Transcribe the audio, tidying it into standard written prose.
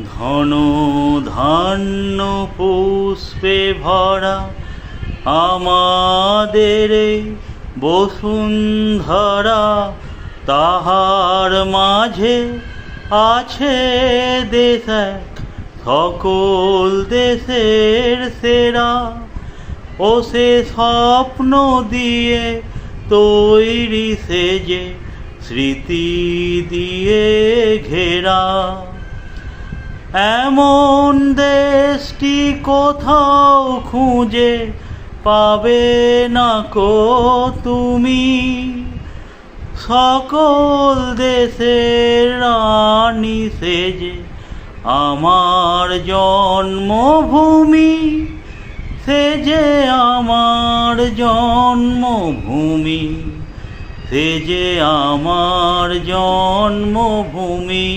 ধন ধান্য পুষ্পে ভরা আমাদের এই বসুন্ধরা, তাহার মাঝে আছে দেশ এক সকল দেশের সেরা। ও সে স্বপ্ন দিয়ে তৈরি সে যে স্মৃতি দিয়ে ঘেরা। এমন দেশটি কোথাও খুঁজে পাবে না কো তুমি, সকল দেশের রানী সেজে আমার জন্মভূমি, সেজে আমার জন্মভূমি, সেজে আমার জন্মভূমি।